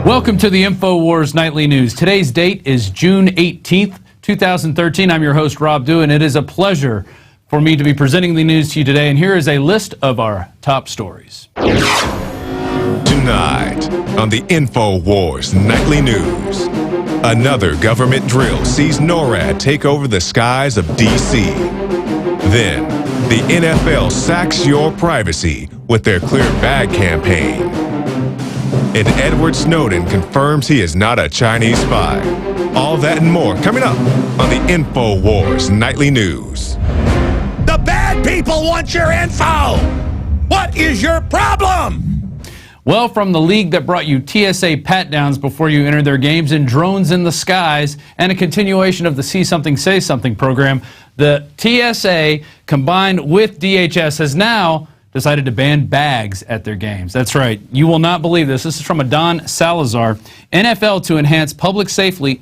Welcome to the Infowars Nightly News. Today's date is June 18th, 2013. I'm your host, Rob Dew, and it is a pleasure for me to be presenting the news to you today. And here is a list of our top stories. Tonight on the Infowars Nightly News, another government drill sees NORAD take over the skies of D.C. Then, the NFL sacks your privacy with their Clear Bag campaign. And Edward Snowden confirms he is not a Chinese spy. All that and more coming up on the Infowars Nightly News. The bad people want your info! What is your problem? Well, from the league that brought you TSA pat-downs before you entered their games and drones in the skies and a continuation of the See Something, Say Something program, the TSA combined with DHS has now decided to ban bags at their games. That's right. You will not believe this. This is from Don Salazar. NFL to enhance public safety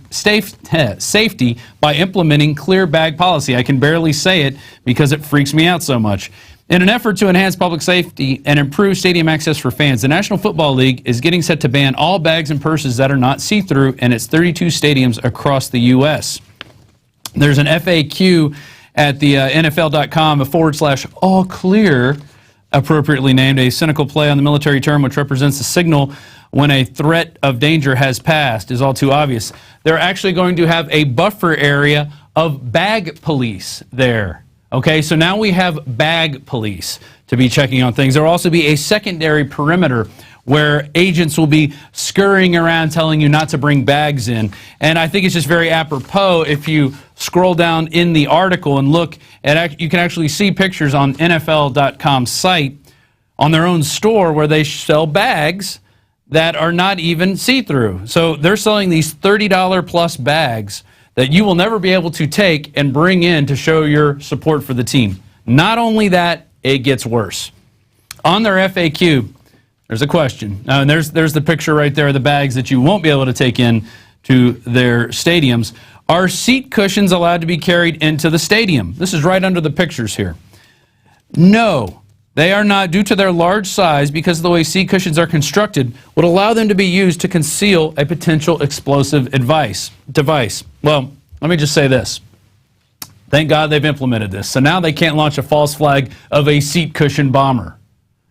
by implementing clear bag policy. I can barely say it because it freaks me out so much. In an effort to enhance public safety and improve stadium access for fans, the National Football League is getting set to ban all bags and purses that are not see-through in its 32 stadiums across the U.S. There's an FAQ at the NFL.com/all clear, appropriately named, a cynical play on the military term which represents a signal when a threat of danger has passed is all too obvious. They're actually going to have a buffer area of bag police there. Okay, so now we have bag police to be checking on things. There will also be a secondary perimeter where agents will be scurrying around telling you not to bring bags in. And I think it's just very apropos if you scroll down in the article and look at, you can actually see pictures on NFL.com's site on their own store where they sell bags that are not even see-through. So they're selling these $30 plus bags that you will never be able to take and bring in to show your support for the team. Not only that, it gets worse. On their FAQ, there's a question. And there's the picture right there of the bags that you won't be able to take in to their stadiums. Are seat cushions allowed to be carried into the stadium? This is right under the pictures here. No, they are not, due to their large size, because of the way seat cushions are constructed, would allow them to be used to conceal a potential explosive device. Well, let me just say this. Thank God they've implemented this. So now they can't launch a false flag of a seat cushion bomber.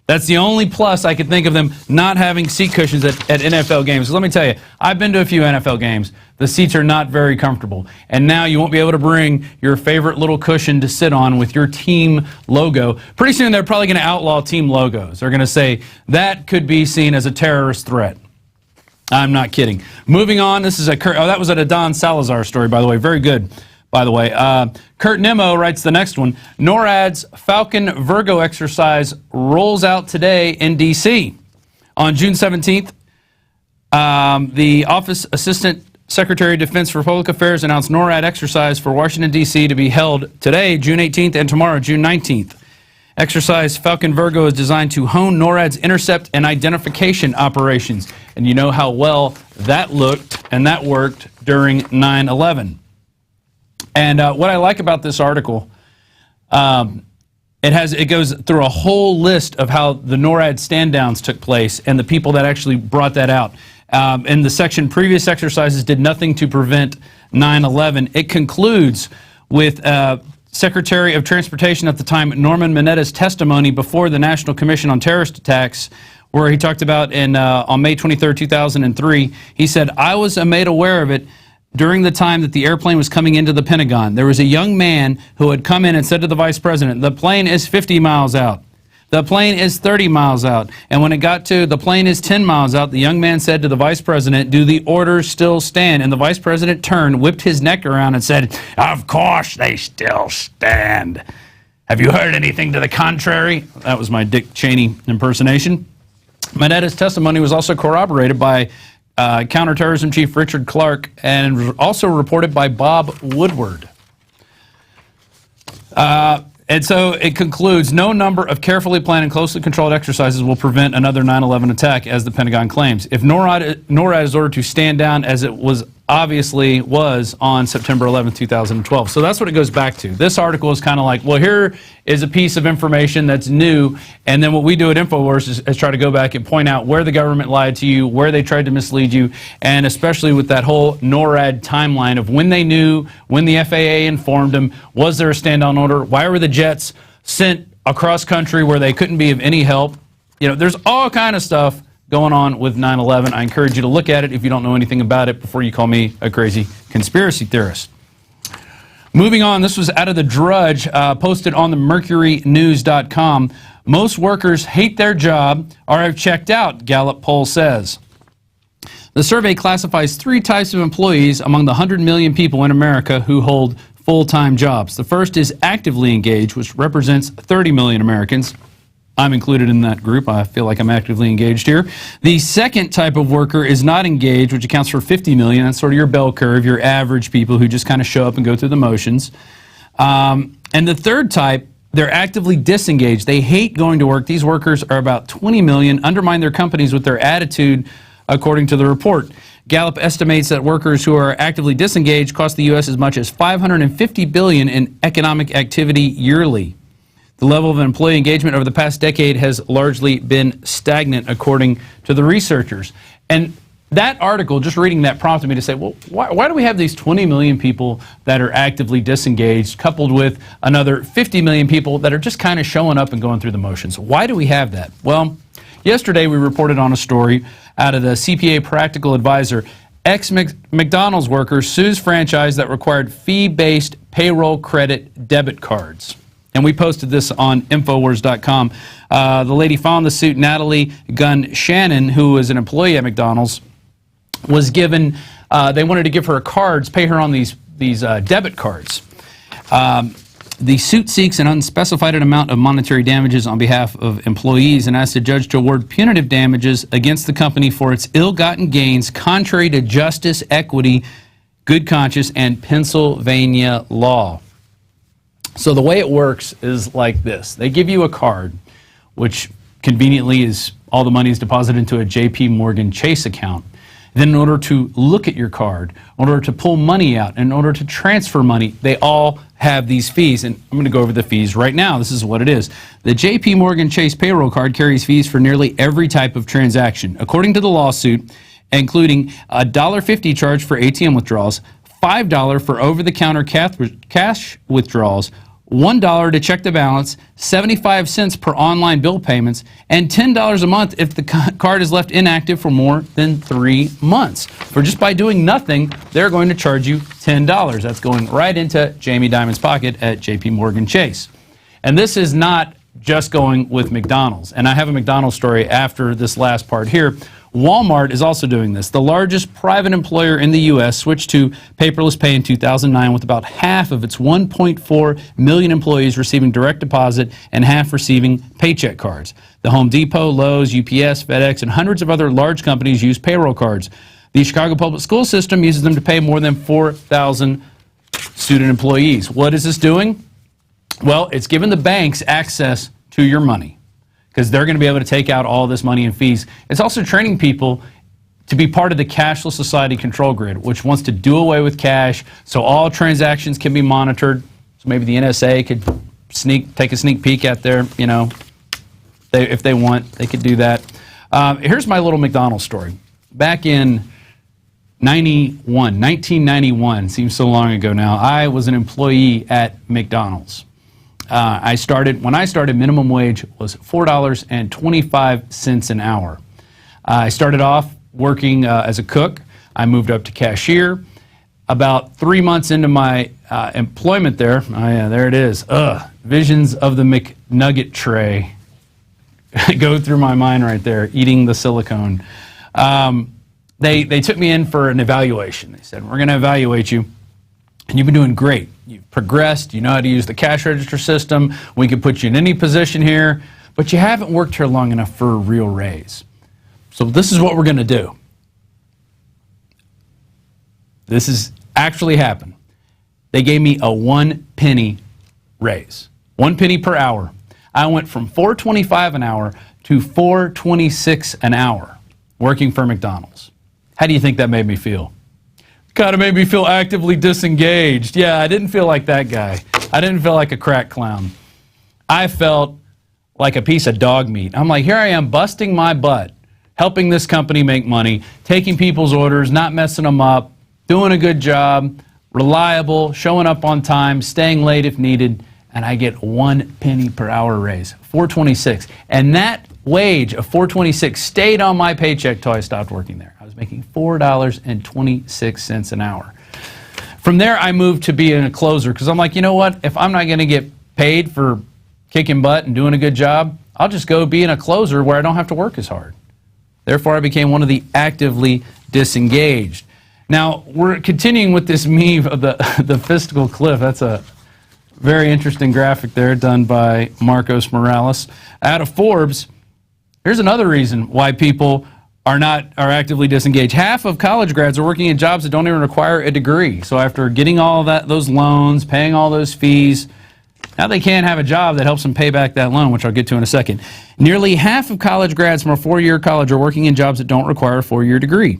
That's the only plus I could think of them not having seat cushions at NFL games. Let me tell you, I've been to a few NFL games. The seats are not very comfortable. And now you won't be able to bring your favorite little cushion to sit on with your team logo. Pretty soon they're probably going to outlaw team logos. They're going to say that could be seen as a terrorist threat. I'm not kidding. Moving on, this is that was a Don Salazar story, by the way. Very good, by the way. Kurt Nimmo writes the next one. NORAD's Falcon Virgo exercise rolls out today in D.C. On June 17th, the Office Assistant Secretary of Defense for Public Affairs announced NORAD exercise for Washington, D.C. to be held today, June 18th, and tomorrow, June 19th. Exercise Falcon Virgo is designed to hone NORAD's intercept and identification operations. And you know how well that looked and that worked during 9/11. And what I like about this article, it goes through a whole list of how the NORAD stand-downs took place and the people that actually brought that out. In the section, previous exercises did nothing to prevent 9/11. It concludes with Secretary of Transportation at the time, Norman Minetta's testimony before the National Commission on Terrorist Attacks, where he talked about on May 23, 2003, he said, "I was made aware of it during the time that the airplane was coming into the Pentagon. There was a young man who had come in and said to the Vice President, the plane is 50 miles out. The plane is 30 miles out. And when it got to the plane is 10 miles out, the young man said to the Vice President, do the orders still stand? And the Vice President turned, whipped his neck around and said, of course they still stand. Have you heard anything to the contrary?" That was my Dick Cheney impersonation. Minetta's testimony was also corroborated by Counterterrorism Chief Richard Clark and also reported by Bob Woodward. And so it concludes, no number of carefully planned and closely controlled exercises will prevent another 9/11 attack, as the Pentagon claims. If NORAD is ordered to stand down, as it was obviously was on September 11th, 2012. So that's what it goes back to. This article is kind of like, well, here is a piece of information that's new, and then what we do at Infowars is try to go back and point out where the government lied to you, where they tried to mislead you, and especially with that whole NORAD timeline of when they knew, when the FAA informed them, was there a stand-down order, why were the jets sent across country where they couldn't be of any help. You know, there's all kind of stuff going on with 9/11. I encourage you to look at it if you don't know anything about it before you call me a crazy conspiracy theorist. Moving on, this was out of the Drudge, posted on the mercurynews.com. Most workers hate their job or have checked out, Gallup poll says. The survey classifies 3 types of employees among the 100 million people in America who hold full-time jobs. The first is actively engaged, which represents 30 million Americans. I'm included in that group. I feel like I'm actively engaged here. The second type of worker is not engaged, which accounts for 50 million. That's sort of your bell curve, your average people who just kind of show up and go through the motions. And the third type, they're actively disengaged. They hate going to work. These workers are about 20 million, undermine their companies with their attitude, according to the report. Gallup estimates that workers who are actively disengaged cost the U.S. as much as $550 billion in economic activity yearly. The level of employee engagement over the past decade has largely been stagnant, according to the researchers. And that article, just reading that, prompted me to say, well, why do we have these 20 million people that are actively disengaged, coupled with another 50 million people that are just kind of showing up and going through the motions? Why do we have that? Well, yesterday we reported on a story out of the CPA Practical Advisor. Ex-McDonald's worker sues franchise that required fee-based payroll credit debit cards. And we posted this on Infowars.com. The lady filed the suit, Natalie Gunn Shannon, who was an employee at McDonald's, was given, they wanted to give her cards, pay her on these debit cards. The suit seeks an unspecified amount of monetary damages on behalf of employees and asks the judge to award punitive damages against the company for its ill-gotten gains contrary to justice, equity, good conscience, and Pennsylvania law. So the way it works is like this. They give you a card, which conveniently is all the money is deposited into a JP Morgan Chase account. Then in order to look at your card, in order to pull money out, in order to transfer money, they all have these fees. And I'm going to go over the fees right now. This is what it is. The JP Morgan Chase payroll card carries fees for nearly every type of transaction. According to the lawsuit, including a $1.50 charge for ATM withdrawals, $5 for over-the-counter cash withdrawals, $1 to check the balance, 75 cents per online bill payments, and $10 a month if the card is left inactive for more than 3 months. For just by doing nothing, they're going to charge you $10. That's going right into Jamie Dimon's pocket at JP Morgan Chase. And this is not just going with McDonald's. And I have a McDonald's story after this last part here. Walmart is also doing this. The largest private employer in the U.S. switched to paperless pay in 2009 with about half of its 1.4 million employees receiving direct deposit and half receiving paycheck cards. The Home Depot, Lowe's, UPS, FedEx, and hundreds of other large companies use payroll cards. The Chicago public school system uses them to pay more than 4,000 student employees. What is this doing? Well, it's giving the banks access to your money, because they're going to be able to take out all this money in fees. It's also training people to be part of the cashless society control grid, which wants to do away with cash so all transactions can be monitored. So maybe the NSA could take a sneak peek at their, you know, if they want, they could do that. Here's my little McDonald's story. Back in 1991, seems so long ago now, I was an employee at McDonald's. When I started, minimum wage was $4.25 an hour. I started off working as a cook. I moved up to cashier. About 3 months into my employment there, oh yeah, there it is. Visions of the McNugget tray go through my mind right there, eating the silicone. They took me in for an evaluation. They said, we're going to evaluate you, and you've been doing great. You've progressed, you know how to use the cash register system, we could put you in any position here, but you haven't worked here long enough for a real raise. So this is what we're going to do. This has actually happened. They gave me a 1 penny raise, 1 penny per hour. I went from $4.25 an hour to $4.26 an hour working for McDonald's. How do you think that made me feel? Kind of made me feel actively disengaged. Yeah, I didn't feel like that guy. I didn't feel like a crack clown. I felt like a piece of dog meat. I'm like, here I am busting my butt, helping this company make money, taking people's orders, not messing them up, doing a good job, reliable, showing up on time, staying late if needed, and I get 1 penny per hour raise, $4.26. And that wage of $4.26 stayed on my paycheck till I stopped working there. I was making $4.26 an hour. From there, I moved to being a closer because I'm like, you know what? If I'm not going to get paid for kicking butt and doing a good job, I'll just go being a closer where I don't have to work as hard. Therefore, I became one of the actively disengaged. Now, we're continuing with this meme of the fiscal cliff. That's a very interesting graphic there done by Marcos Morales. Out of Forbes, here's another reason why people are actively disengaged. Half of college grads are working in jobs that don't even require a degree. So after getting all those loans, paying all those fees, now they can't have a job that helps them pay back that loan, which I'll get to in a second. Nearly half of college grads from a four-year college are working in jobs that don't require a four-year degree.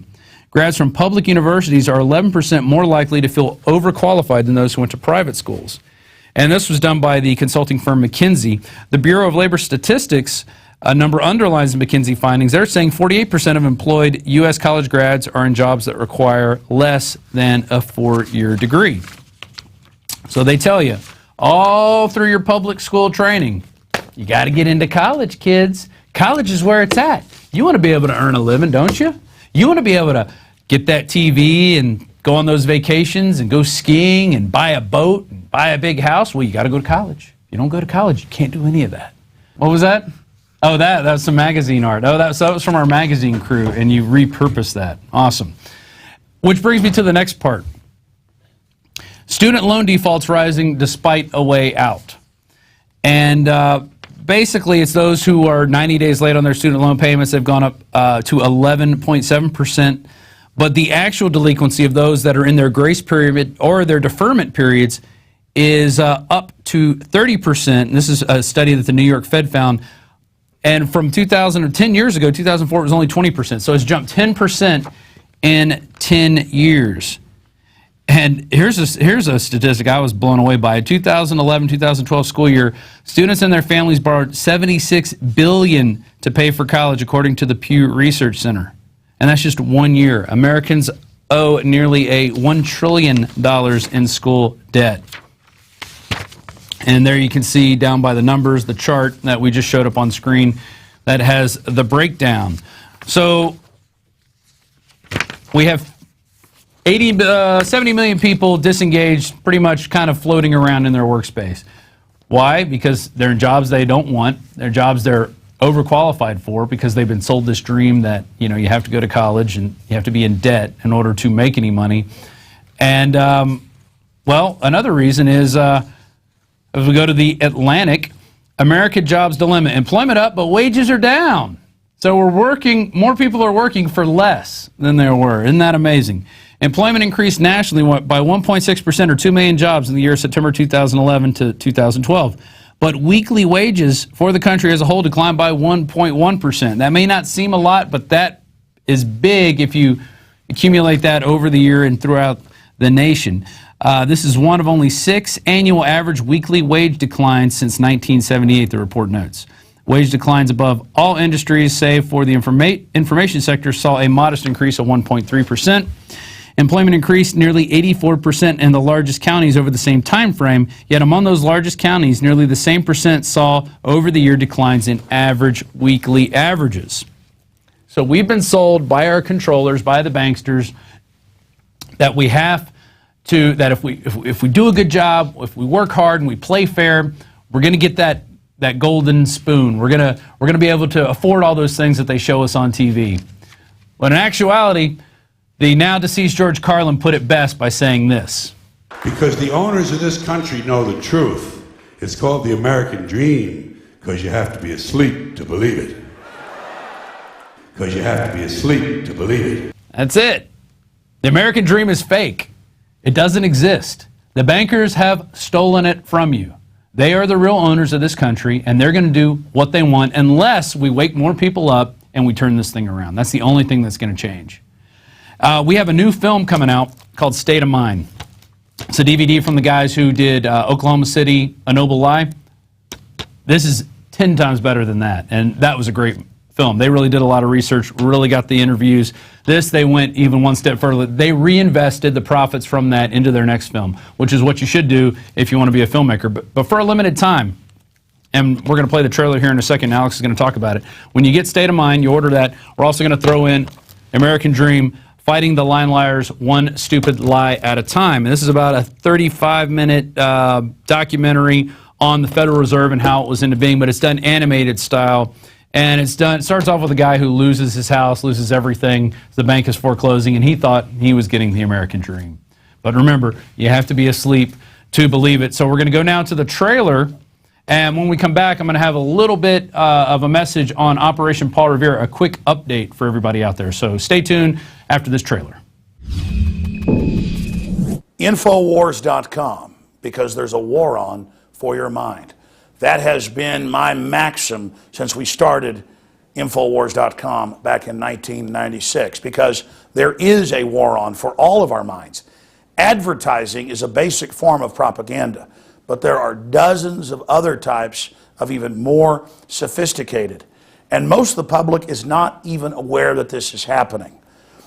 Grads from public universities are 11% more likely to feel overqualified than those who went to private schools. And this was done by the consulting firm McKinsey. The Bureau of Labor Statistics number underlines the McKinsey findings. They're saying 48% of employed U.S. college grads are in jobs that require less than a four-year degree. So they tell you, all through your public school training, you got to get into college, kids. College is where it's at. You want to be able to earn a living, don't you? You want to be able to get that TV and go on those vacations and go skiing and buy a boat and buy a big house. Well, you got to go to college. If you don't go to college, you can't do any of that. What was that? Oh, that was some magazine art. Oh, that was from our magazine crew, and you repurposed that. Awesome. Which brings me to the next part. Student loan defaults rising despite a way out. And basically, it's those who are 90 days late on their student loan payments. They've gone up to 11.7%. But the actual delinquency of those that are in their grace period or their deferment periods is up to 30%. And this is a study that the New York Fed found. And from 10 years ago, 2004, it was only 20%. So it's jumped 10% in 10 years. And here's a statistic I was blown away by. 2011-2012 school year, students and their families borrowed $76 billion to pay for college, according to the Pew Research Center. And that's just 1 year. Americans owe nearly $1 trillion in school debt. And there you can see down by the numbers, the chart that we just showed up on screen that has the breakdown. So we have 70 million people disengaged, pretty much kind of floating around in their workspace. Why? Because they're in jobs they don't want. They're jobs they're overqualified for because they've been sold this dream that, you know, you have to go to college and you have to be in debt in order to make any money. And, well, another reason is, as we go to the Atlantic, America Jobs Dilemma. Employment up, but wages are down. So more people are working for less than there were. Isn't that amazing? Employment increased nationally by 1.6% or 2 million jobs in the year September 2011 to 2012. But weekly wages for the country as a whole declined by 1.1%. That may not seem a lot, but that is big if you accumulate that over the year and throughout the nation. This is one of only 6 annual average weekly wage declines since 1978, the report notes. Wage declines above all industries, save for the information sector, saw a modest increase of 1.3%. Employment increased nearly 84% in the largest counties over the same time frame, yet among those largest counties, nearly the same percent saw over the year declines in average weekly averages. So we've been sold by our controllers, by the banksters, that we have to, that if we do a good job, if we work hard and we play fair, we're going to get that golden spoon. We're gonna be able to afford all those things that they show us on TV. But in actuality, the now deceased George Carlin put it best by saying this. Because the owners of this country know the truth. It's called the American dream, because you have to be asleep to believe it. Because you have to be asleep to believe it. That's it. The American dream is fake. It doesn't exist. The bankers have stolen it from you. They are the real owners of this country, and they're going to do what they want unless we wake more people up and we turn this thing around. That's the only thing that's going to change. We have a new film coming out called State of Mind. It's a DVD from the guys who did Oklahoma City, A Noble Lie. This is 10 times better than that, and that was a great film. They really did a lot of research, really got the interviews. This, they went even one step further. They reinvested the profits from that into their next film, which is what you should do if you want to be a filmmaker. But for a limited time, and we're going to play the trailer here in a second, Alex is going to talk about it. When you get State of Mind, you order that. We're also going to throw in American Dream, Fighting the Lying Liars, One Stupid Lie at a Time. And this is about a 35-minute documentary on the Federal Reserve and how it was into being, but it's done animated style. And it starts off with a guy who loses his house, loses everything. The bank is foreclosing, and he thought he was getting the American dream. But remember, you have to be asleep to believe it. So we're going to go now to the trailer. And when we come back, I'm going to have a little bit of a message on Operation Paul Revere, a quick update for everybody out there. So stay tuned after this trailer. Infowars.com, because there's a war on for your mind. That has been my maxim since we started Infowars.com back in 1996, because there is a war on for all of our minds. Advertising is a basic form of propaganda, but there are dozens of other types of even more sophisticated. And most of the public is not even aware that this is happening.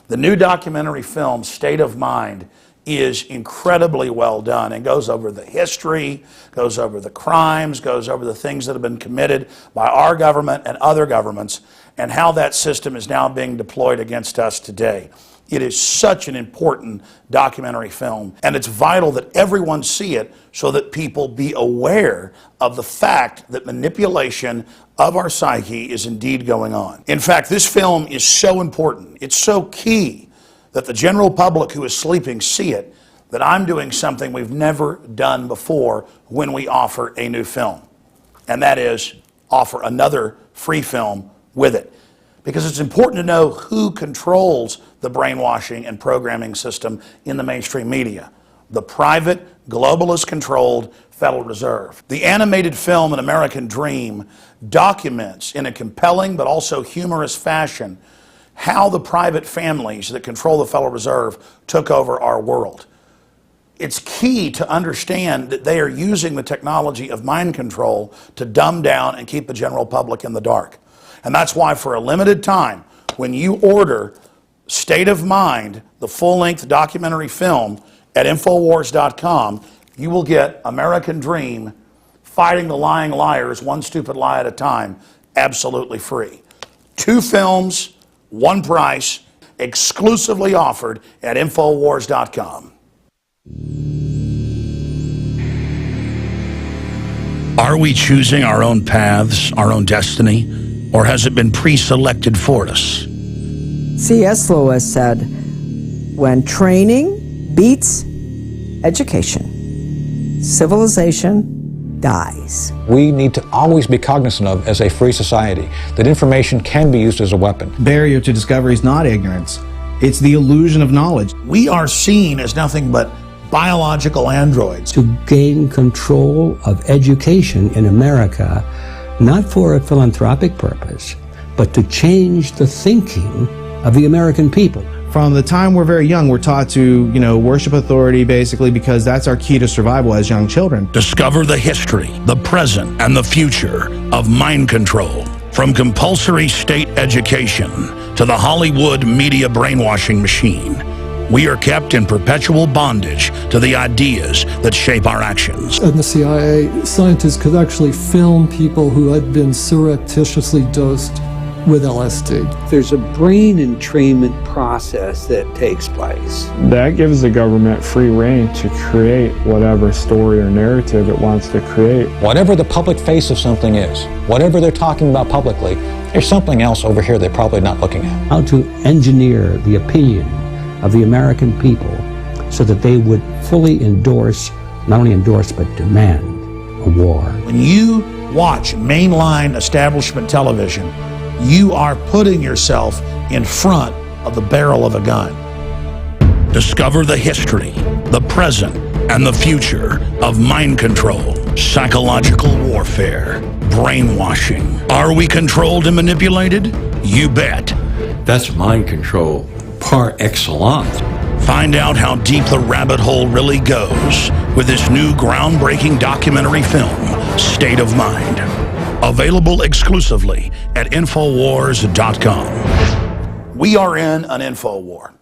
The new documentary film, State of Mind, is incredibly well done and goes over the history, goes over the crimes, goes over the things that have been committed by our government and other governments, and how that system is now being deployed against us today. It is such an important documentary film, and it's vital that everyone see it so that people be aware of the fact that manipulation of our psyche is indeed going on. In fact, this film is so important, it's so key, that the general public who is sleeping see it, that I'm doing something we've never done before when we offer a new film. And that is offer another free film with it. Because it's important to know who controls the brainwashing and programming system in the mainstream media. The private, globalist-controlled Federal Reserve. The animated film An American Dream documents in a compelling but also humorous fashion how the private families that control the Federal Reserve took over our world. It's key to understand that they are using the technology of mind control to dumb down and keep the general public in the dark. And that's why for a limited time, when you order State of Mind, the full-length documentary film at Infowars.com, you will get American Dream, Fighting the Lying Liars, One Stupid Lie at a Time, absolutely free. 2 films, 1 price, exclusively offered at Infowars.com. Are we choosing our own paths, our own destiny, or has it been pre-selected for us? C.S. Lewis said, when training beats education, civilization dies. We need to always be cognizant of, as a free society, that information can be used as a weapon. Barrier to discovery is not ignorance. It's the illusion of knowledge. We are seen as nothing but biological androids. To gain control of education in America, not for a philanthropic purpose, but to change the thinking of the American people. From the time we're very young, we're taught to, worship authority, basically, because that's our key to survival as young children. Discover the history, the present, and the future of mind control. From compulsory state education to the Hollywood media brainwashing machine, we are kept in perpetual bondage to the ideas that shape our actions. In the CIA, scientists could actually film people who had been surreptitiously dosed with LSD. There's a brain entrainment process that takes place. That gives the government free rein to create whatever story or narrative it wants to create. Whatever the public face of something is, whatever they're talking about publicly, there's something else over here they're probably not looking at. How to engineer the opinion of the American people so that they would fully endorse, not only endorse, but demand a war. When you watch mainline establishment television, you are putting yourself in front of the barrel of a gun. Discover the history, the present, and the future of mind control, psychological warfare, brainwashing. Are we controlled and manipulated? You bet. That's mind control, par excellence. Find out how deep the rabbit hole really goes with this new groundbreaking documentary film, State of Mind. Available exclusively at Infowars.com. We are in an info war.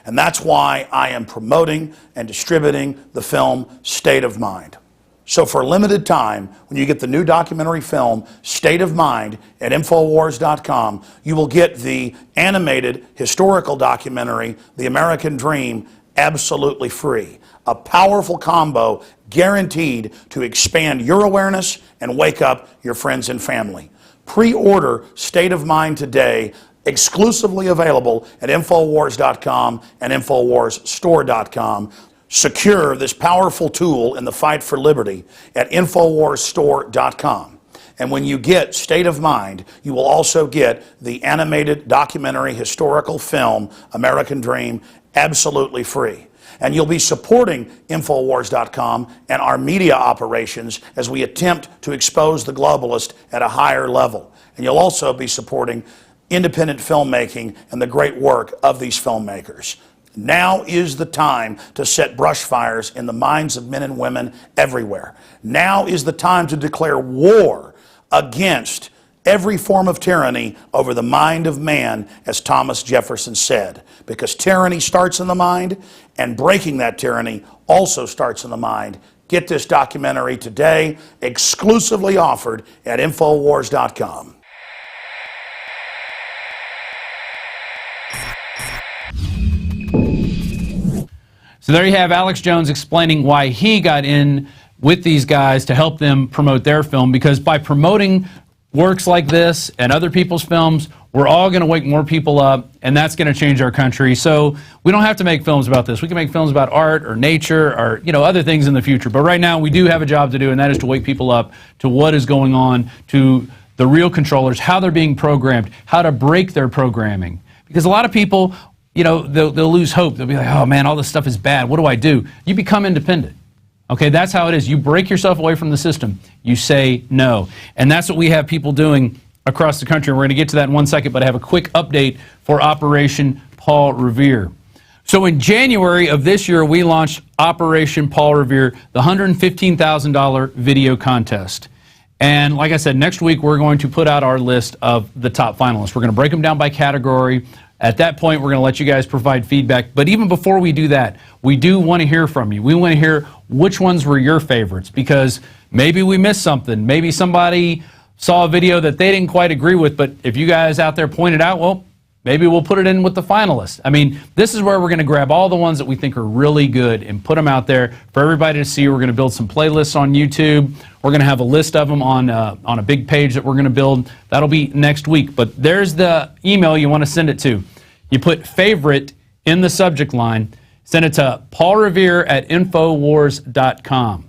And that's why I am promoting and distributing the film State of Mind. So for a limited time, when you get the new documentary film State of Mind at Infowars.com, you will get the animated historical documentary The American Dream absolutely free. A powerful combo guaranteed to expand your awareness and wake up your friends and family. Pre-order State of Mind today, exclusively available at Infowars.com and InfowarsStore.com. Secure this powerful tool in the fight for liberty at InfowarsStore.com. And when you get State of Mind, you will also get the animated documentary historical film American Dream absolutely free. And you'll be supporting Infowars.com and our media operations as we attempt to expose the globalist at a higher level. And you'll also be supporting independent filmmaking and the great work of these filmmakers. Now is the time to set brush fires in the minds of men and women everywhere. Now is the time to declare war against every form of tyranny over the mind of man, as Thomas Jefferson said. Because tyranny starts in the mind, and breaking that tyranny also starts in the mind. Get this documentary today, exclusively offered at Infowars.com. So there you have Alex Jones explaining why he got in with these guys to help them promote their film, because by promoting works like this and other people's films, we're all going to wake more people up, and that's going to change our country. So we don't have to make films about this. We can make films about art or nature or, you know, other things in the future. But right now we do have a job to do, and that is to wake people up to what is going on, to the real controllers, how they're being programmed, how to break their programming. Because a lot of people, you know, they'll lose hope. They'll be like, oh man, all this stuff is bad. What do I do? You become independent. Okay, that's how it is. You break yourself away from the system. You say no. And that's what we have people doing across the country. We're going to get to that in 1 second, but I have a quick update for Operation Paul Revere. So in January of this year, we launched Operation Paul Revere, the $115,000 video contest. And like I said, next week we're going to put out our list of the top finalists. We're going to break them down by category. At that point, we're going to let you guys provide feedback. But even before we do that, we do want to hear from you. We want to hear which ones were your favorites, because maybe we missed something. Maybe somebody saw a video that they didn't quite agree with, but if you guys out there point it out, well, maybe we'll put it in with the finalists. I mean, this is where we're going to grab all the ones that we think are really good and put them out there for everybody to see. We're going to build some playlists on YouTube. We're going to have a list of them on a big page that we're going to build. That'll be next week. But there's the email you want to send it to. You put favorite in the subject line. Send it to paulrevere@infowars.com.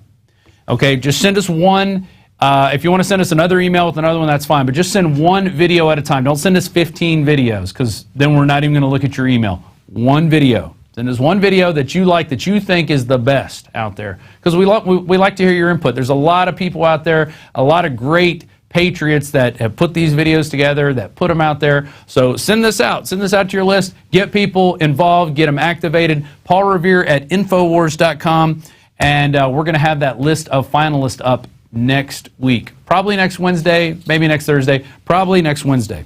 Okay, just send us one. If you want to send us another email with another one, that's fine. But just send one video at a time. Don't send us 15 videos, because then we're not even going to look at your email. One video. Send us one video that you like, that you think is the best out there. Because we like to hear your input. There's a lot of people out there, a lot of great patriots that have put these videos together, that put them out there. So send this out. Send this out to your list. Get people involved. Get them activated. paulrevere@infowars.com. And we're going to have that list of finalists up next week. Probably next Wednesday, maybe next Thursday, probably next Wednesday.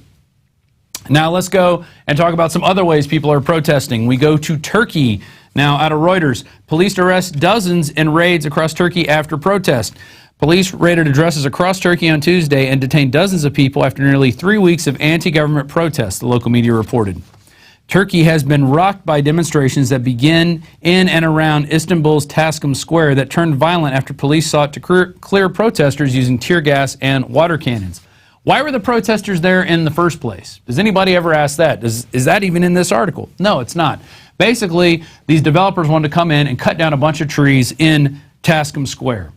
Now let's go and talk about some other ways people are protesting. We go to Turkey. Now, out of Reuters, police arrest dozens in raids across Turkey after protest. Police raided addresses across Turkey on Tuesday and detained dozens of people after nearly 3 weeks of anti-government protests, the local media reported. Turkey has been rocked by demonstrations that begin in and around Istanbul's Taksim Square that turned violent after police sought to clear protesters using tear gas and water cannons. Why were the protesters there in the first place? Does anybody ever ask that? Is that even in this article? No, it's not. Basically, these developers wanted to come in and cut down a bunch of trees in Taksim Square.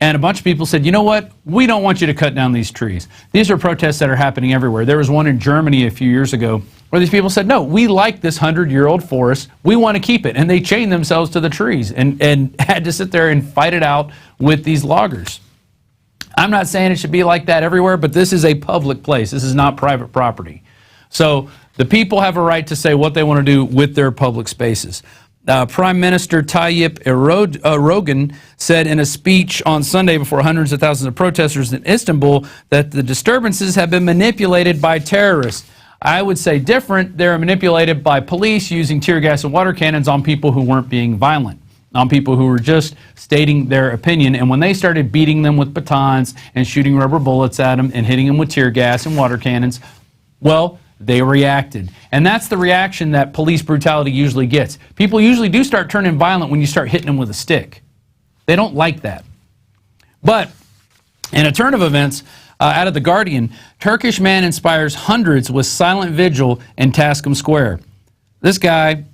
And a bunch of people said, you know what? We don't want you to cut down these trees. These are protests that are happening everywhere. There was one in Germany a few years ago where these people said, no, we like this 100-year-old forest. We want to keep it. And they chained themselves to the trees and had to sit there and fight it out with these loggers. I'm not saying it should be like that everywhere, but this is a public place. This is not private property. So The people have a right to say what they want to do with their public spaces. Prime Minister Tayyip Erdogan said in a speech on Sunday before hundreds of thousands of protesters in Istanbul that the disturbances have been manipulated by terrorists. I would say different. They're manipulated by police using tear gas and water cannons on people who weren't being violent, on people who were just stating their opinion. And when they started beating them with batons and shooting rubber bullets at them and hitting them with tear gas and water cannons, well, they reacted. And that's the reaction that police brutality usually gets. People usually do start turning violent when you start hitting them with a stick. They don't like that. But in a turn of events, out of The Guardian, Turkish man inspires hundreds with silent vigil in Taksim Square. This guy,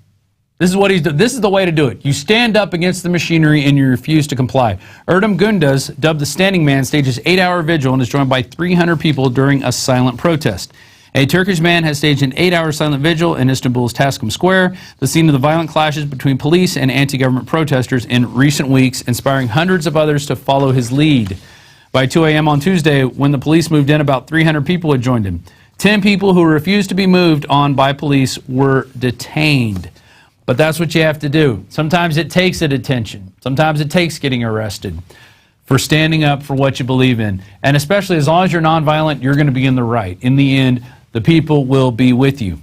this is what he's doing. This is the way to do it. You stand up against the machinery and you refuse to comply. Erdem Gündüz, dubbed the Standing Man, stages 8-hour vigil and is joined by 300 people during a silent protest. A Turkish man has staged an 8-hour silent vigil in Istanbul's Taksim Square, the scene of the violent clashes between police and anti-government protesters in recent weeks, inspiring hundreds of others to follow his lead. By 2 a.m. on Tuesday, when the police moved in, about 300 people had joined him. 10 people who refused to be moved on by police were detained. But that's what you have to do. Sometimes it takes a detention. Sometimes it takes getting arrested for standing up for what you believe in. And especially as long as you're nonviolent, you're going to be in the right. In the end, the people will be with you.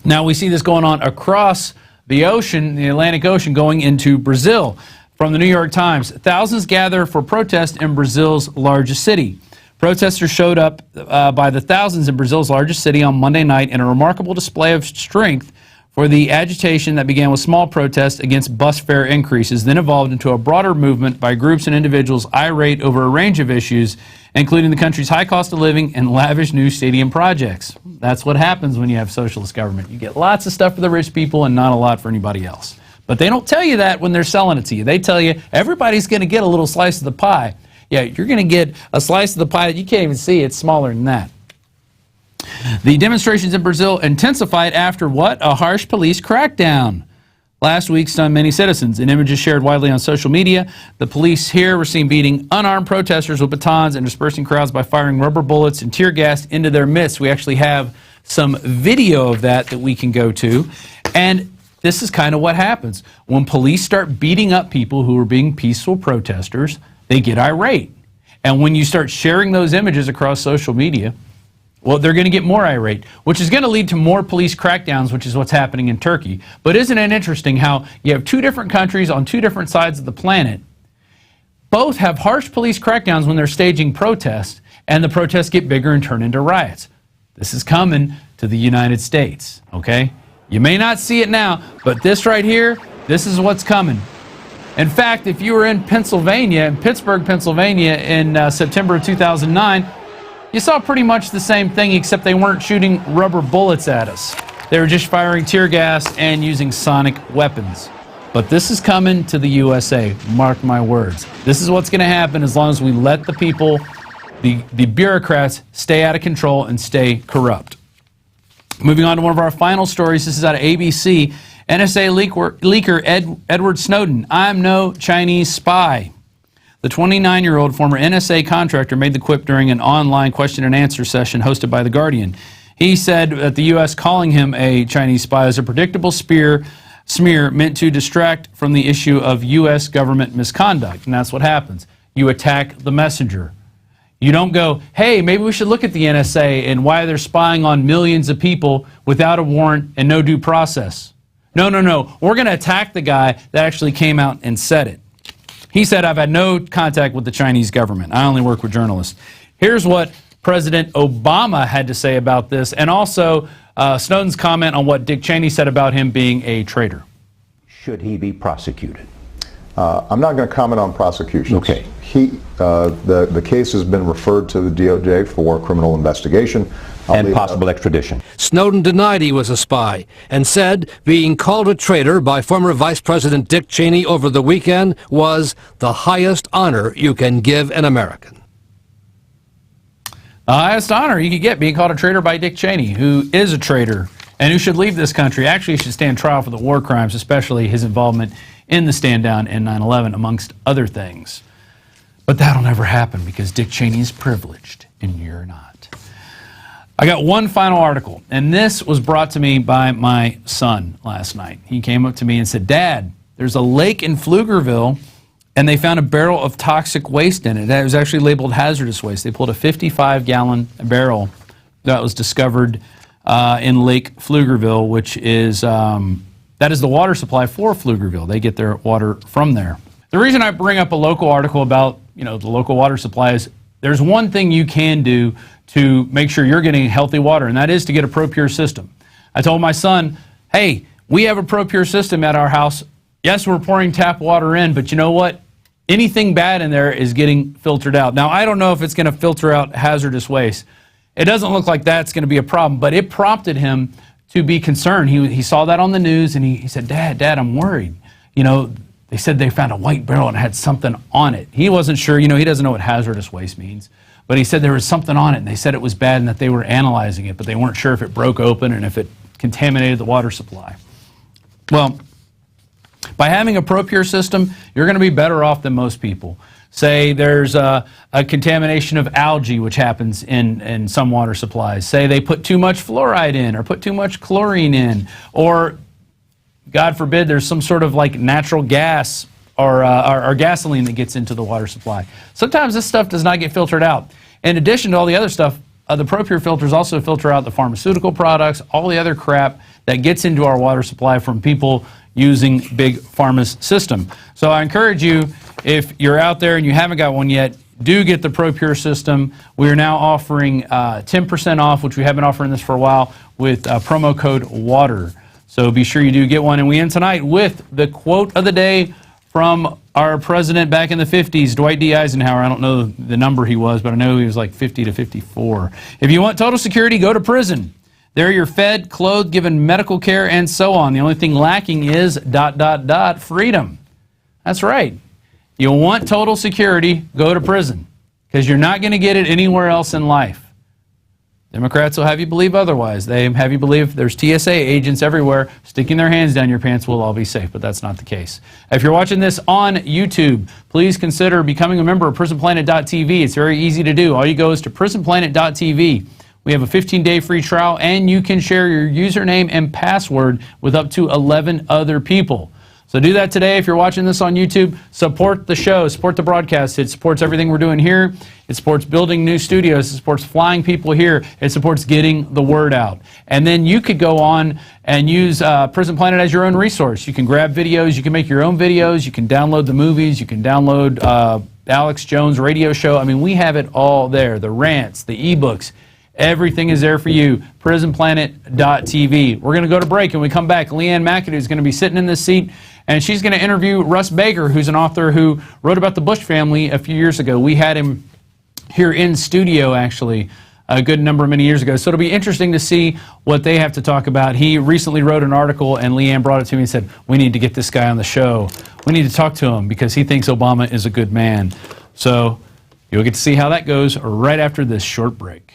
Now, we see this going on across the ocean, the Atlantic Ocean, going into Brazil. From the New York Times, thousands gather for protest in Brazil's largest city. Protesters showed up by the thousands in Brazil's largest city on Monday night in a remarkable display of strength for the agitation that began with small protests against bus fare increases, then evolved into a broader movement by groups and individuals irate over a range of issues, including the country's high cost of living and lavish new stadium projects. That's what happens when you have socialist government. You get lots of stuff for the rich people and not a lot for anybody else. But they don't tell you that when they're selling it to you. They tell you everybody's going to get a little slice of the pie. Yeah, you're going to get a slice of the pie that you can't even see. It's smaller than that. The demonstrations in Brazil intensified after what? A harsh police crackdown. Last week stunned many citizens. In images shared widely on social media, the police here were seen beating unarmed protesters with batons and dispersing crowds by firing rubber bullets and tear gas into their midst. We actually have some video of that we can go to. And this is kind of what happens. When police start beating up people who are being peaceful protesters, they get irate. And when you start sharing those images across social media, well, they're going to get more irate, which is going to lead to more police crackdowns, which is what's happening in Turkey. But isn't it interesting how you have two different countries on two different sides of the planet, both have harsh police crackdowns when they're staging protests, and the protests get bigger and turn into riots. This is coming to the United States, okay? You may not see it now, but this right here, this is what's coming. In fact, if you were in Pennsylvania, in Pittsburgh, Pennsylvania, in September of 2009, you saw pretty much the same thing, except they weren't shooting rubber bullets at us. They were just firing tear gas and using sonic weapons. But this is coming to the USA, mark my words. This is what's going to happen as long as we let the people, the bureaucrats, stay out of control and stay corrupt. Moving on to one of our final stories. This is out of ABC. NSA Leaker Edward Snowden. I'm no Chinese spy. The 29-year-old former NSA contractor made the quip during an online question and answer session hosted by The Guardian. He said that the U.S. calling him a Chinese spy is a predictable smear meant to distract from the issue of U.S. government misconduct. And that's what happens. You attack the messenger. You don't go, hey, maybe we should look at the NSA and why they're spying on millions of people without a warrant and no due process. No. We're going to attack the guy that actually came out and said it. He said, I've had no contact with the Chinese government. I only work with journalists. Here's what President Obama had to say about this, and also Snowden's comment on what Dick Cheney said about him being a traitor. Should he be prosecuted? I'm not going to comment on prosecutions. Okay. The case has been referred to the DOJ for criminal investigation. And possible extradition. Snowden denied he was a spy and said being called a traitor by former Vice President Dick Cheney over the weekend was the highest honor you can give an American. The highest honor you could get, being called a traitor by Dick Cheney, who is a traitor and who should leave this country. Actually, should stand trial for the war crimes, especially his involvement in the stand down in 9/11, amongst other things. But that'll never happen because Dick Cheney is privileged and you're not. I got one final article, and this was brought to me by my son last night. He came up to me and said, Dad, there's a lake in Pflugerville, and they found a barrel of toxic waste in it. It was actually labeled hazardous waste. They pulled a 55-gallon barrel that was discovered in Lake Pflugerville, which is, that is the water supply for Pflugerville. They get their water from there. The reason I bring up a local article about, the local water supply is there's one thing you can do to make sure you're getting healthy water, and that is to get a ProPure system. I told my son, hey, we have a ProPure system at our house. Yes, we're pouring tap water in, but you know what? Anything bad in there is getting filtered out. Now, I don't know if it's going to filter out hazardous waste. It doesn't look like that's going to be a problem, but it prompted him to be concerned. He saw that on the news, and he said, Dad, I'm worried. They said they found a white barrel and it had something on it. He wasn't sure. He doesn't know what hazardous waste means. But he said there was something on it, and they said it was bad and that they were analyzing it, but they weren't sure if it broke open and if it contaminated the water supply. Well, by having a ProPure system, you're going to be better off than most people. Say there's a contamination of algae, which happens in some water supplies. Say they put too much fluoride in or put too much chlorine in, or God forbid there's some sort of like natural gas or gasoline that gets into the water supply. Sometimes this stuff does not get filtered out. In addition to all the other stuff, the ProPure filters also filter out the pharmaceutical products, all the other crap that gets into our water supply from people using Big Pharma's system. So I encourage you, if you're out there and you haven't got one yet, do get the ProPure system. We are now offering 10% off, which we have been offering this for a while, with promo code WATER. So be sure you do get one. And we end tonight with the quote of the day from our president back in the 50s, Dwight D. Eisenhower. I don't know the number he was, but I know he was like 50 to 54. If you want total security, go to prison. There you're fed, clothed, given medical care, and so on. The only thing lacking is ... freedom. That's right. You want total security, go to prison, because you're not going to get it anywhere else in life. Democrats will have you believe otherwise. They have you believe there's TSA agents everywhere sticking their hands down your pants, we'll all be safe, but that's not the case. If you're watching this on YouTube, please consider becoming a member of PrisonPlanet.tv. It's very easy to do. All you go is to PrisonPlanet.tv. We have a 15-day free trial, and you can share your username and password with up to 11 other people. So do that today. If you're watching this on YouTube, support the show, support the broadcast. It supports everything we're doing here. It supports building new studios. It supports flying people here. It supports getting the word out. And then you could go on and use Prison Planet as your own resource. You can grab videos. You can make your own videos. You can download the movies. You can download Alex Jones' radio show. I mean, we have it all there. The rants, the ebooks. Everything is there for you. PrisonPlanet.tv. We're going to go to break, and when we come back, Ann McAdoo is going to be sitting in this seat, and she's going to interview Russ Baker, who's an author who wrote about the Bush family a few years ago. We had him here in studio, actually, a good number of many years ago. So it'll be interesting to see what they have to talk about. He recently wrote an article, and Leanne brought it to me and said, we need to get this guy on the show. We need to talk to him because he thinks Obama is a good man. So you'll get to see how that goes right after this short break.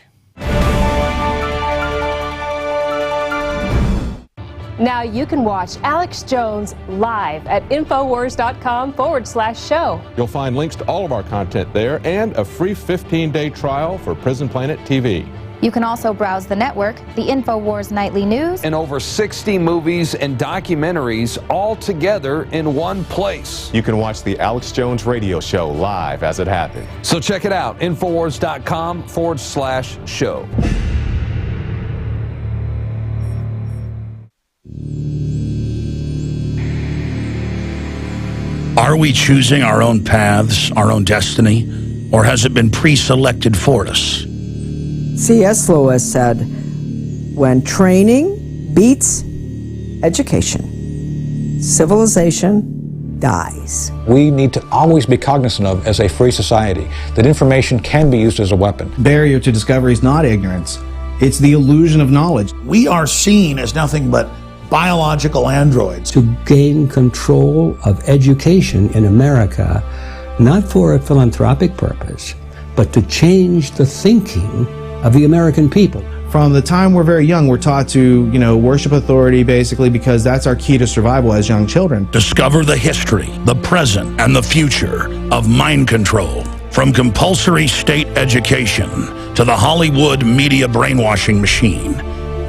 Now you can watch Alex Jones live at Infowars.com/show. You'll find links to all of our content there and a free 15-day trial for Prison Planet TV. You can also browse the network, the Infowars Nightly News, and over 60 movies and documentaries all together in one place. You can watch the Alex Jones radio show live as it happens. So check it out, Infowars.com/show. Are we choosing our own paths, our own destiny, or has it been pre-selected for us? C.S. Lewis said, when training beats education, civilization dies. We need to always be cognizant of, as a free society, that information can be used as a weapon. Barrier to discovery is not ignorance. It's the illusion of knowledge. We are seen as nothing but biological androids. To gain control of education in America, not for a philanthropic purpose, but to change the thinking of the American people. From the time we're very young, we're taught to, worship authority, basically, because that's our key to survival as young children. Discover the history, the present, and the future of mind control. From compulsory state education to the Hollywood media brainwashing machine.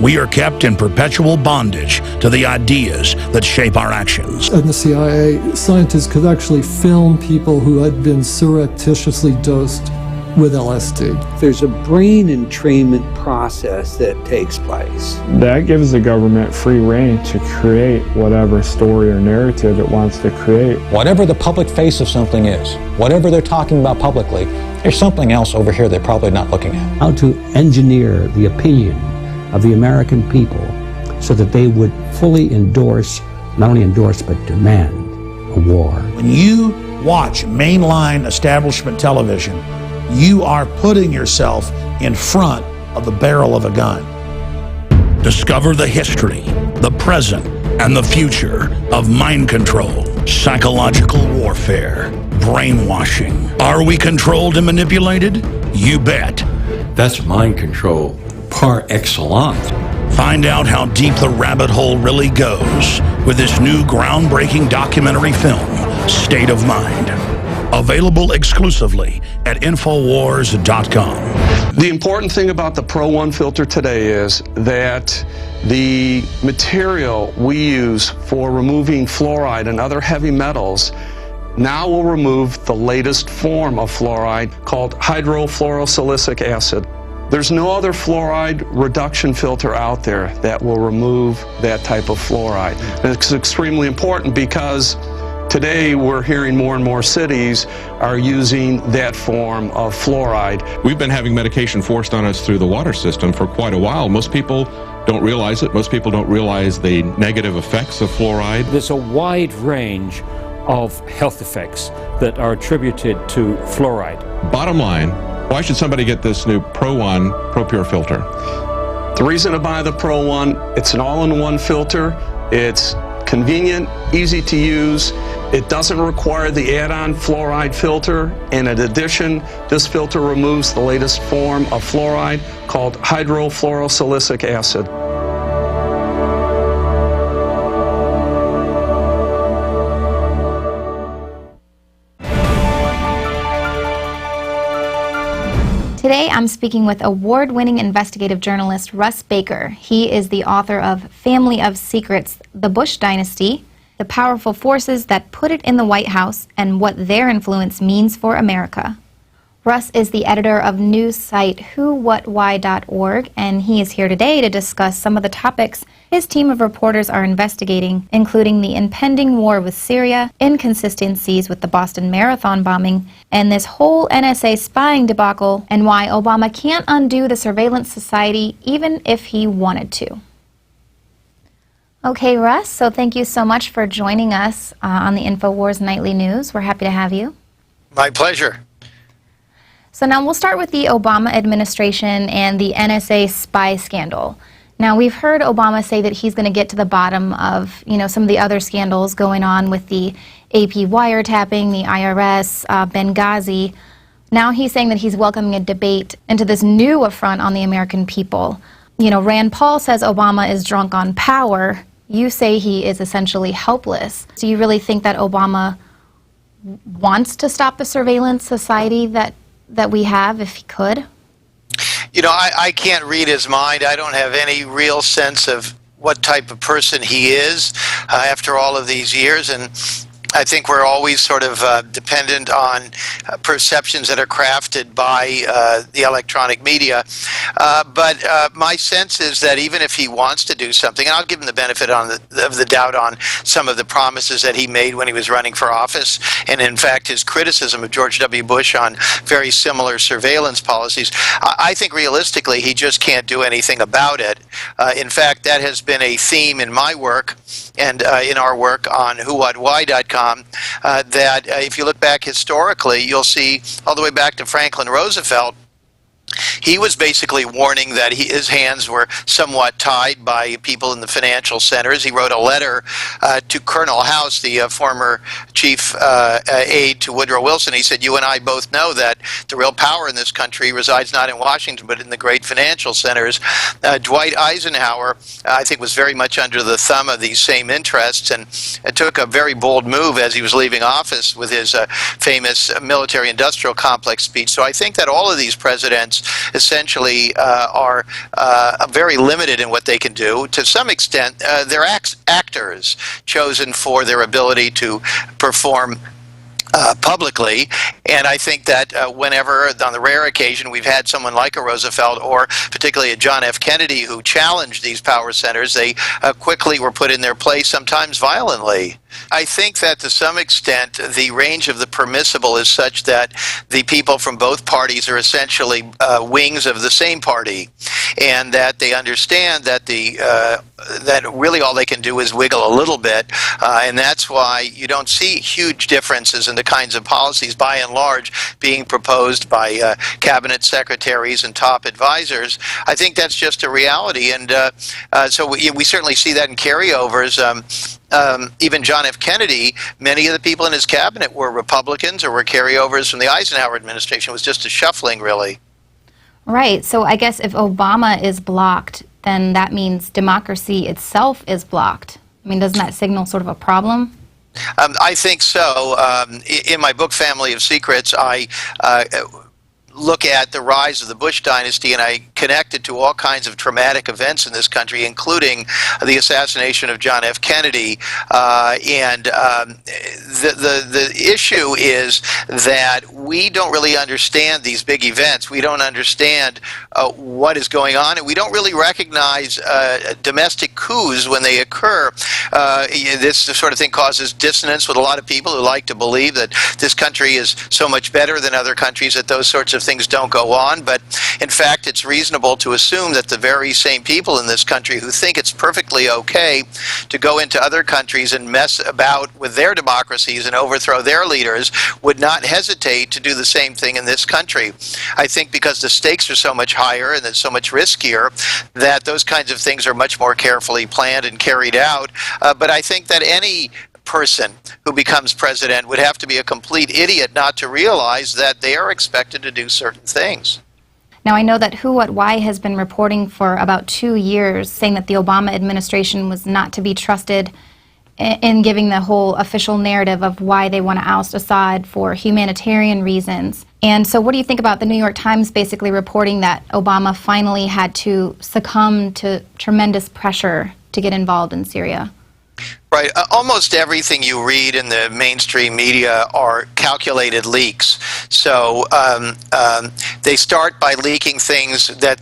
We are kept in perpetual bondage to the ideas that shape our actions. In the CIA, scientists could actually film people who had been surreptitiously dosed with LSD. There's a brain entrainment process that takes place. That gives the government free rein to create whatever story or narrative it wants to create. Whatever the public face of something is, whatever they're talking about publicly, there's something else over here they're probably not looking at. How to engineer the opinion of the American people so that they would fully endorse, not only endorse, but demand a war. When you watch mainline establishment television, you are putting yourself in front of the barrel of a gun. Discover the history, the present, and the future of mind control, psychological warfare, brainwashing. Are we controlled and manipulated? You bet. That's mind control par excellence. Find out how deep the rabbit hole really goes with this new groundbreaking documentary film, State of Mind. Available exclusively at Infowars.com. The important thing about the Pro 1 filter today is that the material we use for removing fluoride and other heavy metals now will remove the latest form of fluoride called hydrofluorosilicic acid. There's no other fluoride reduction filter out there that will remove that type of fluoride. And it's extremely important because today we're hearing more and more cities are using that form of fluoride. We've been having medication forced on us through the water system for quite a while. Most people don't realize it. Most people don't realize the negative effects of fluoride. There's a wide range of health effects that are attributed to fluoride. Bottom line, why should somebody get this new Pro 1 ProPure filter? The reason to buy the Pro 1, it's an all-in-one filter. It's convenient, easy to use. It doesn't require the add-on fluoride filter. And in addition, this filter removes the latest form of fluoride called hydrofluorosilicic acid. Today, I'm speaking with award-winning investigative journalist Russ Baker. He is the author of Family of Secrets, The Bush Dynasty, The Powerful Forces That Put It in the White House, and What Their Influence Means for America. Russ is the editor of news site whowhatwhy.org, and he is here today to discuss some of the topics his team of reporters are investigating, including the impending war with Syria, inconsistencies with the Boston Marathon bombing, and this whole NSA spying debacle, and why Obama can't undo the surveillance society even if he wanted to. Okay, Russ, so thank you so much for joining us on the Infowars Nightly News. We're happy to have you. My pleasure. So now we'll start with the Obama administration and the NSA spy scandal. Now, we've heard Obama say that he's going to get to the bottom of, some of the other scandals going on with the AP wiretapping, the IRS, Benghazi. Now he's saying that he's welcoming a debate into this new affront on the American people. Rand Paul says Obama is drunk on power. You say he is essentially helpless. Do you really think that Obama wants to stop the surveillance society that we have, if he could? I can't read his mind. I don't have any real sense of what type of person he is after all of these years. And I think we're always sort of dependent on perceptions that are crafted by the electronic media. But my sense is that even if he wants to do something, and I'll give him the benefit of the doubt on some of the promises that he made when he was running for office, and in fact his criticism of George W. Bush on very similar surveillance policies, I think realistically he just can't do anything about it. In fact, that has been a theme in my work and in our work on whowhatwhy.com, that if you look back historically, you'll see all the way back to Franklin Roosevelt, he was basically warning that his hands were somewhat tied by people in the financial centers. He wrote a letter to Colonel House, the former chief aide to Woodrow Wilson. He said, "You and I both know that the real power in this country resides not in Washington, but in the great financial centers." Dwight Eisenhower, I think, was very much under the thumb of these same interests, and took a very bold move as he was leaving office with his famous military-industrial complex speech. So I think that all of these presidents essentially are very limited in what they can do. To some extent, they're actors chosen for their ability to perform publicly, and I think that whenever, on the rare occasion, we've had someone like a Roosevelt or particularly a John F. Kennedy who challenged these power centers, they quickly were put in their place, sometimes violently. I think that to some extent the range of the permissible is such that the people from both parties are essentially wings of the same party, and that they understand that that really all they can do is wiggle a little bit, and that's why you don't see huge differences in the kinds of policies, by and large, being proposed by cabinet secretaries and top advisors. I think that's just a reality, and so we certainly see that in carryovers. Even John F. Kennedy, many of the people in his cabinet were Republicans or were carryovers from the Eisenhower administration. It was just a shuffling, really. Right. So I guess if Obama is blocked, then that means democracy itself is blocked. I mean, doesn't that signal sort of a problem? I think so. In my book, Family of Secrets, I look at the rise of the Bush dynasty, and I connect it to all kinds of traumatic events in this country, including the assassination of John F. Kennedy. The issue is that we don't really understand these big events. We don't understand what is going on, and we don't really recognize domestic coups when they occur. This sort of thing causes dissonance with a lot of people who like to believe that this country is so much better than other countries, that those sorts of things don't go on. But in fact, it's reasonable to assume that the very same people in this country who think it's perfectly okay to go into other countries and mess about with their democracies and overthrow their leaders would not hesitate to do the same thing in this country. I think because the stakes are so much higher and it's so much riskier, that those kinds of things are much more carefully planned and carried out. But I think that any person who becomes president would have to be a complete idiot not to realize that they are expected to do certain things. Now, I know that Who, What, Why has been reporting for about 2 years, saying that the Obama administration was not to be trusted in giving the whole official narrative of why they want to oust Assad for humanitarian reasons. And so what do you think about the New York Times basically reporting that Obama finally had to succumb to tremendous pressure to get involved in Syria? Right. Almost everything you read in the mainstream media are calculated leaks. So they start by leaking things that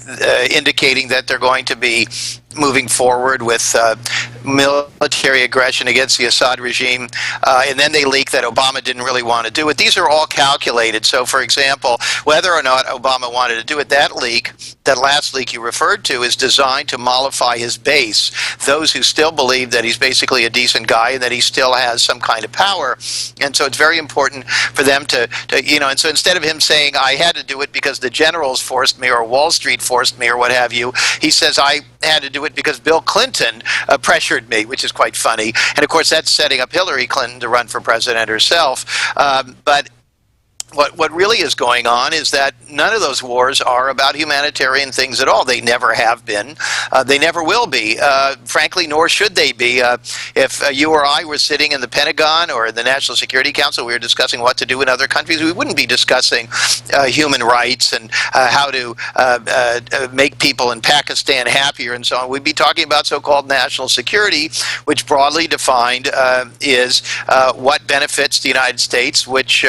indicating that they're going to be moving forward with military aggression against the Assad regime, and then they leak that Obama didn't really want to do it. These are all calculated. So, for example, whether or not Obama wanted to do it, that leak, that last leak you referred to, is designed to mollify his base, those who still believe that he's basically a decent guy and that he still has some kind of power. And so it's very important for them to and so instead of him saying, I had to do it because the generals forced me or Wall Street forced me or what have you, he says, I had to do it because Bill Clinton pressured me, which is quite funny. And of course, that's setting up Hillary Clinton to run for president herself. But what really is going on is that none of those wars are about humanitarian things at all. They never have been. They never will be. Frankly, nor should they be. If you or I were sitting in the Pentagon or the National Security Council, we were discussing what to do in other countries, we wouldn't be discussing human rights and how to make people in Pakistan happier and so on. We'd be talking about so-called national security, which broadly defined is what benefits the United States, which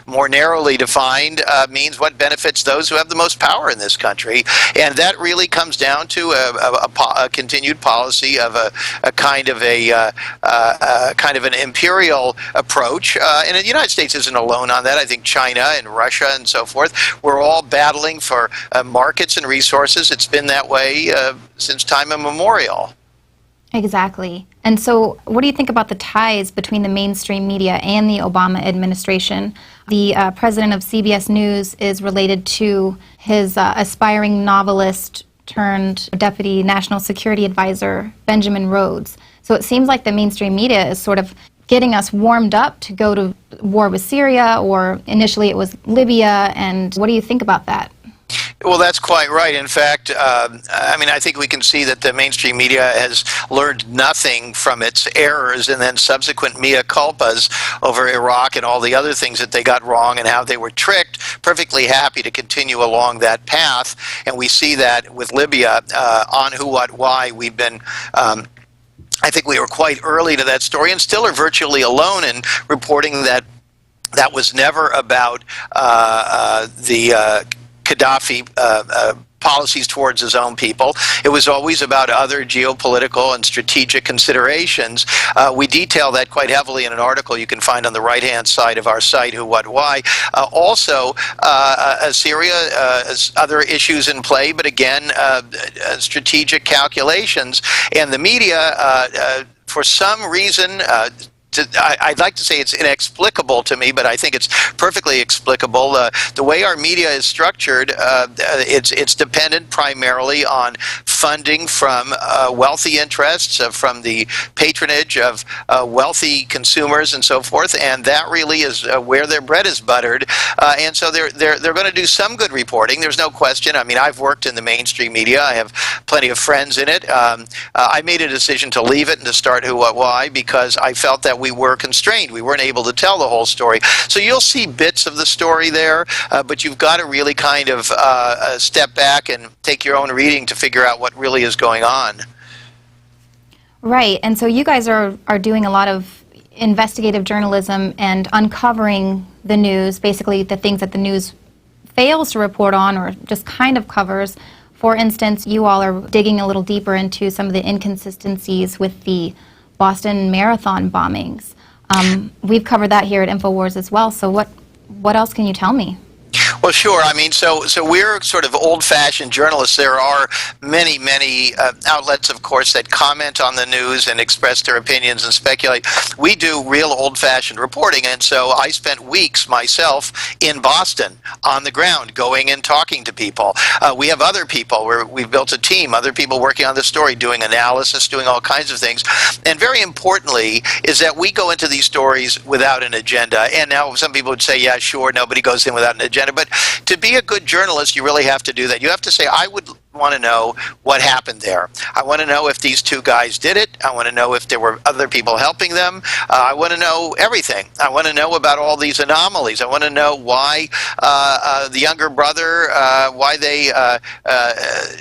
more narrowly defined means what benefits those who have the most power in this country. And that really comes down to a continued policy of a kind of an imperial approach. And the United States isn't alone on that. I think China and Russia and so forth, we're all battling for markets and resources. It's been that way since time immemorial. Exactly. And so what do you think about the ties between the mainstream media and the Obama administration? The president of CBS News is related to his aspiring novelist turned deputy national security advisor, Benjamin Rhodes. So it seems like the mainstream media is sort of getting us warmed up to go to war with Syria, or initially it was Libya. And what do you think about that? Well, that's quite right. In fact, I mean, I think we can see that the mainstream media has learned nothing from its errors and then subsequent mea culpas over Iraq and all the other things that they got wrong and how they were tricked, perfectly happy to continue along that path. And we see that with Libya on Who, What, Why. We've been I think we were quite early to that story and still are virtually alone in reporting that that was never about the Gaddafi policies towards his own people. It was always about other geopolitical and strategic considerations. We detail that quite heavily in an article you can find on the right-hand side of our site, Who, What, Why. Also, Syria, other issues in play, but again, strategic calculations. And the media, for some reason, I'd like to say it's inexplicable to me, but I think it's perfectly explicable. The way our media is structured, it's dependent primarily on funding from wealthy interests, from the patronage of wealthy consumers and so forth, and that really is where their bread is buttered. And so they're going to do some good reporting. There's no question. I mean, I've worked in the mainstream media. I have plenty of friends in it. I made a decision to leave it and to start Who, What, Why because I felt that we were constrained. We weren't able to tell the whole story. So you'll see bits of the story there, but you've got to really kind of step back and take your own reading to figure out what really is going on. Right, and so you guys are doing a lot of investigative journalism and uncovering the news, basically the things that the news fails to report on or just kind of covers. For instance, you all are digging a little deeper into some of the inconsistencies with the Boston Marathon bombings. We've covered that here at Infowars as well, so what else can you tell me? Well, sure. I mean, so we're sort of old-fashioned journalists. There are many outlets, of course, that comment on the news and express their opinions and speculate. We do real old-fashioned reporting, and so I spent weeks myself in Boston on the ground, going and talking to people. We have other people. We've built a team, other people working on the story, doing analysis, doing all kinds of things. And very importantly is that we go into these stories without an agenda. And now some people would say, yeah, sure, nobody goes in without an agenda. But to be a good journalist, you really have to do that. You have to say, I would want to know what happened there. I want to know if these two guys did it. I want to know if there were other people helping them. I want to know everything. I want to know about all these anomalies. I want to know why the younger brother, why they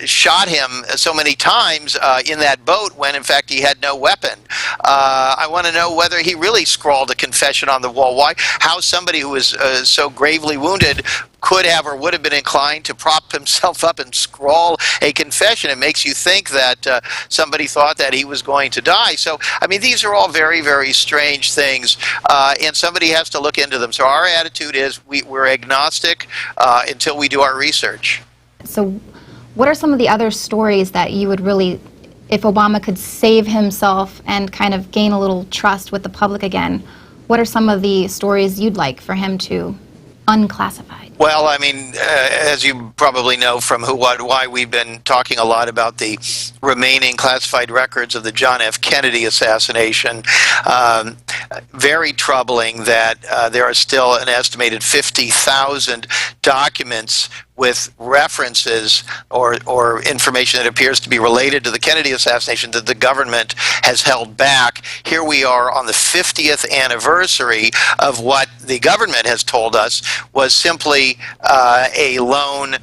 shot him so many times in that boat when in fact he had no weapon. I want to know whether he really scrawled a confession on the wall. How somebody who was so gravely wounded could have or would have been inclined to prop himself up and scrawl a confession. It makes you think that somebody thought that he was going to die. So, I mean, these are all very, very strange things, and somebody has to look into them. So our attitude is we're agnostic until we do our research. So what are some of the other stories that you would really, if Obama could save himself and kind of gain a little trust with the public again, what are some of the stories you'd like for him to unclassify? Well, I mean, as you probably know from Who, What, Why, we've been talking a lot about the remaining classified records of the John F. Kennedy assassination. Very troubling that there are still an estimated 50,000 documents with references or information that appears to be related to the Kennedy assassination that the government has held back. Here we are on the 50th anniversary of what the government has told us was simply a lone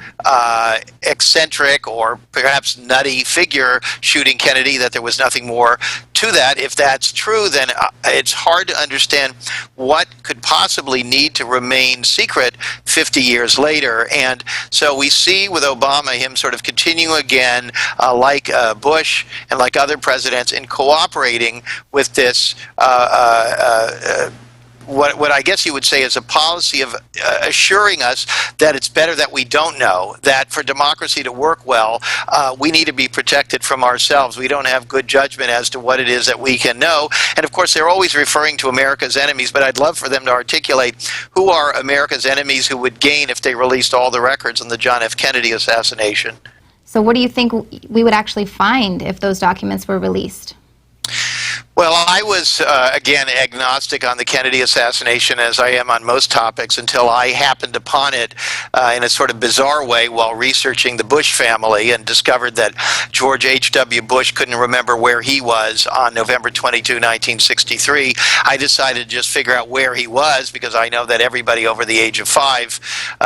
eccentric or perhaps nutty figure shooting Kennedy, that there was nothing more to that. If that's true, then it's hard to understand what could possibly need to remain secret 50 years later. And so we see with Obama him sort of continue again, like Bush and like other presidents, in cooperating with this what I guess you would say is a policy of assuring us that it's better that we don't know, that for democracy to work well, we need to be protected from ourselves. We don't have good judgment as to what it is that we can know. And of course, they're always referring to America's enemies, but I'd love for them to articulate who are America's enemies who would gain if they released all the records on the John F. Kennedy assassination. So what do you think we would actually find if those documents were released? Well, I was, again, agnostic on the Kennedy assassination, as I am on most topics, until I happened upon it in a sort of bizarre way while researching the Bush family and discovered that George H.W. Bush couldn't remember where he was on November 22, 1963. I decided to just figure out where he was, because I know that everybody over the age of 5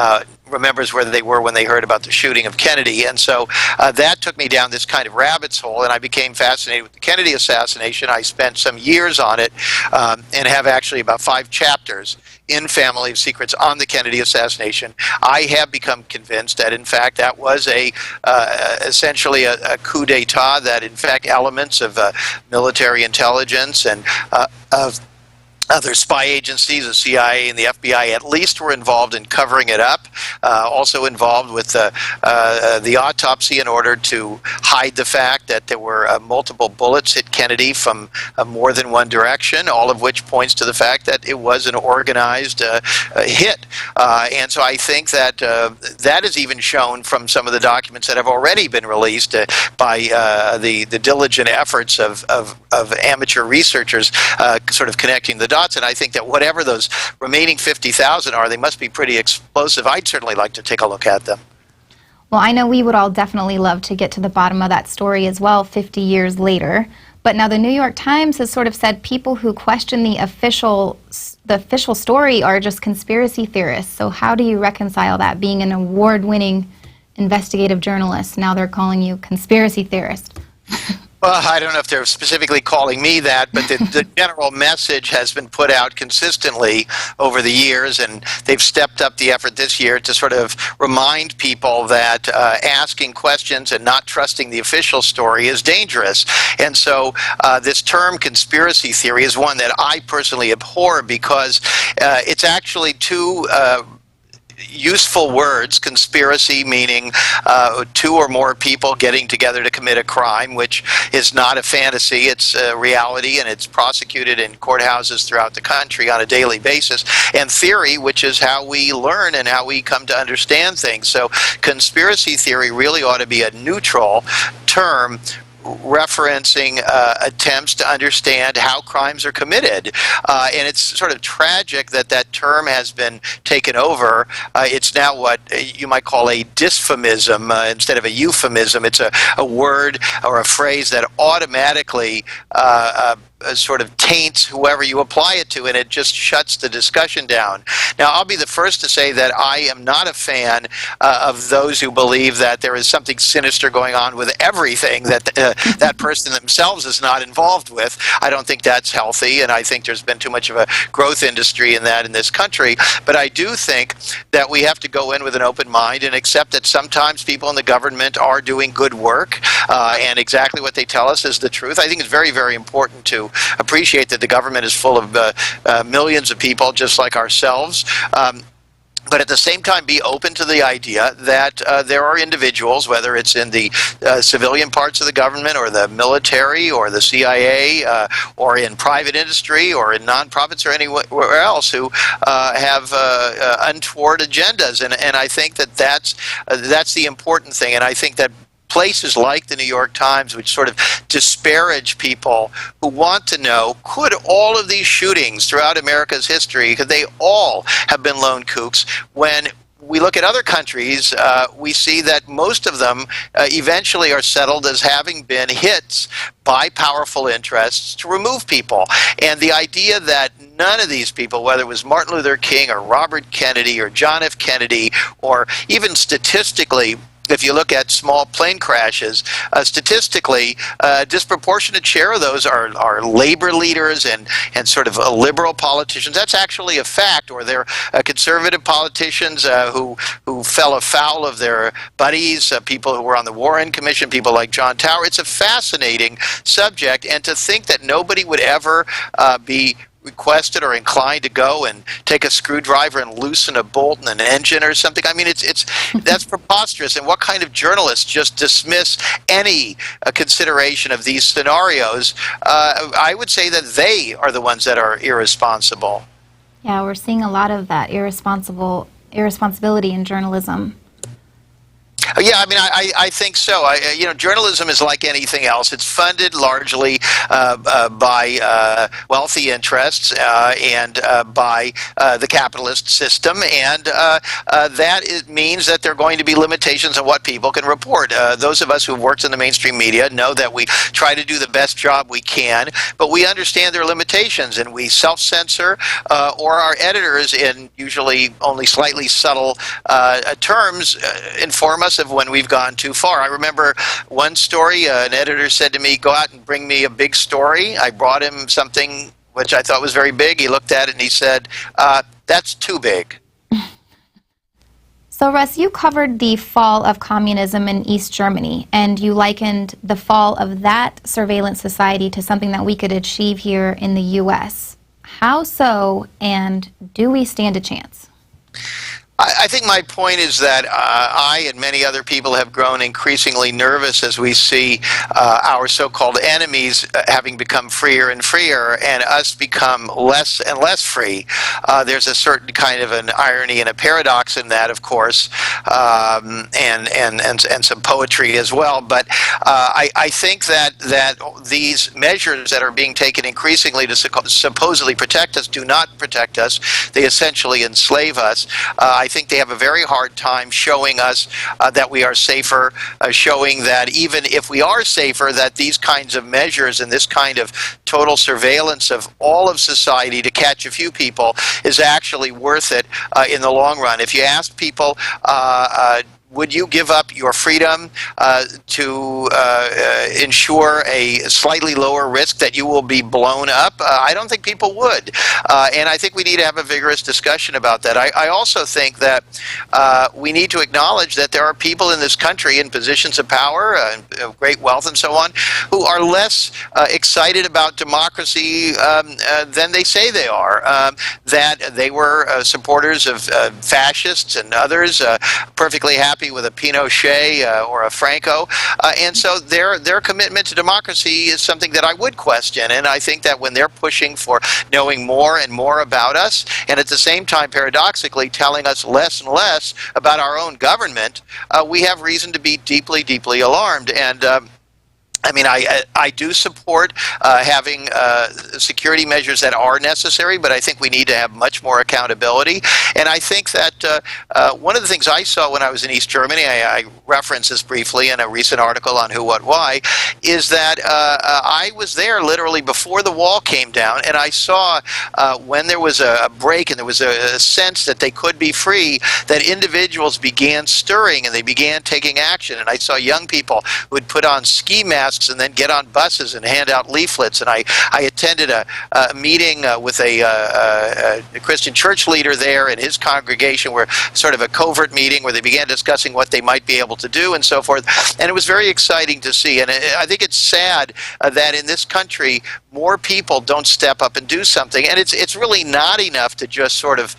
remembers where they were when they heard about the shooting of Kennedy. And so that took me down this kind of rabbit's hole, and I became fascinated with the Kennedy assassination. I spent some years on it and have actually about 5 chapters in Family of Secrets on the Kennedy assassination. I have become convinced that, in fact, that was essentially a coup d'etat, that, in fact, elements of military intelligence and of other spy agencies, the CIA and the FBI, at least were involved in covering it up, also involved with the autopsy in order to hide the fact that there were multiple bullets hit Kennedy from more than one direction, all of which points to the fact that it was an organized hit. And so I think that that is even shown from some of the documents that have already been released by the diligent efforts of amateur researchers sort of connecting the dots. And I think that whatever those remaining 50,000 are, they must be pretty explosive. I'd certainly like to take a look at them. Well, I know we would all definitely love to get to the bottom of that story as well 50 years later. But now the New York Times has sort of said people who question the official story are just conspiracy theorists. So how do you reconcile that, being an award-winning investigative journalist? Now they're calling you conspiracy theorist. Well, I don't know if they're specifically calling me that, but the general message has been put out consistently over the years, and they've stepped up the effort this year to sort of remind people that asking questions and not trusting the official story is dangerous. And so this term conspiracy theory is one that I personally abhor, because it's actually too useful words. Conspiracy meaning 2 or more people getting together to commit a crime, which is not a fantasy, it's a reality, and it's prosecuted in courthouses throughout the country on a daily basis. And theory, which is how we learn and how we come to understand things. So conspiracy theory really ought to be a neutral term referencing attempts to understand how crimes are committed. And it's sort of tragic that that term has been taken over. It's now what you might call a dysphemism instead of a euphemism. It's a word or a phrase that automatically sort of taints whoever you apply it to, and it just shuts the discussion down. Now, I'll be the first to say that I am not a fan of those who believe that there is something sinister going on with everything that that person themselves is not involved with. I don't think that's healthy, and I think there's been too much of a growth industry in that in this country. But I do think that we have to go in with an open mind and accept that sometimes people in the government are doing good work, and exactly what they tell us is the truth. I think it's very, very important to appreciate that the government is full of millions of people just like ourselves. But at the same time, be open to the idea that there are individuals, whether it's in the civilian parts of the government or the military or the CIA or in private industry or in nonprofits or anywhere else, who have untoward agendas. And I think that that's the important thing. And I think that places like the New York Times, which sort of disparage people who want to know, could all of these shootings throughout America's history, could they all have been lone kooks? When we look at other countries, we see that most of them eventually are settled as having been hits by powerful interests to remove people. And the idea that none of these people, whether it was Martin Luther King or Robert Kennedy or John F. Kennedy, or even statistically, if you look at small plane crashes, statistically, a disproportionate share of those are labor leaders and sort of liberal politicians. That's actually a fact. Or they're conservative politicians who fell afoul of their buddies, people who were on the Warren Commission, people like John Tower. It's a fascinating subject, and to think that nobody would ever be requested or inclined to go and take a screwdriver and loosen a bolt in an engine or something. I mean, that's preposterous. And what kind of journalists just dismiss any consideration of these scenarios? I would say that they are the ones that are irresponsible. Yeah, we're seeing a lot of that irresponsibility in journalism. Yeah, I mean, I think so. You know, journalism is like anything else. It's funded largely by wealthy interests and by the capitalist system, and that means that there are going to be limitations on what people can report. Those of us who've worked in the mainstream media know that we try to do the best job we can, but we understand their limitations, and we self-censor, or our editors, in usually only slightly subtle terms, inform us of when we've gone too far. I remember one story, an editor said to me, go out and bring me a big story. I brought him something which I thought was very big. He looked at it and he said, that's too big. So, Russ, you covered the fall of communism in East Germany, and you likened the fall of that surveillance society to something that we could achieve here in the U.S. How so, and do we stand a chance? I think my point is that I and many other people have grown increasingly nervous as we see our so-called enemies having become freer and freer, and us become less and less free. There's a certain kind of an irony and a paradox in that, of course, and some poetry as well. But I think that these measures that are being taken increasingly to supposedly protect us do not protect us. They essentially enslave us. I think they have a very hard time showing us that we are safer, showing that even if we are safer, that these kinds of measures and this kind of total surveillance of all of society to catch a few people is actually worth it in the long run. If you ask people, would you give up your freedom to ensure a slightly lower risk that you will be blown up? I don't think people would. And I think we need to have a vigorous discussion about that. I also think that we need to acknowledge that there are people in this country in positions of power, of great wealth and so on, who are less excited about democracy than they say they are. That they were supporters of fascists and others, perfectly happy with a Pinochet or a Franco, and so their commitment to democracy is something that I would question. And I think that when they're pushing for knowing more and more about us, and at the same time paradoxically telling us less and less about our own government, we have reason to be deeply, deeply alarmed. And I mean, I do support having security measures that are necessary, but I think we need to have much more accountability. And I think that one of the things I saw when I was in East Germany, I referenced this briefly in a recent article on Who, What, Why, is that I was there literally before the wall came down, and I saw when there was a break and there was a sense that they could be free, that individuals began stirring and they began taking action. And I saw young people who would put on ski masks and then get on buses and hand out leaflets. And I attended a meeting with a Christian church leader there and his congregation, where sort of a covert meeting where they began discussing what they might be able to do and so forth. And it was very exciting to see. And I think it's sad that in this country more people don't step up and do something. And it's really not enough to just sort of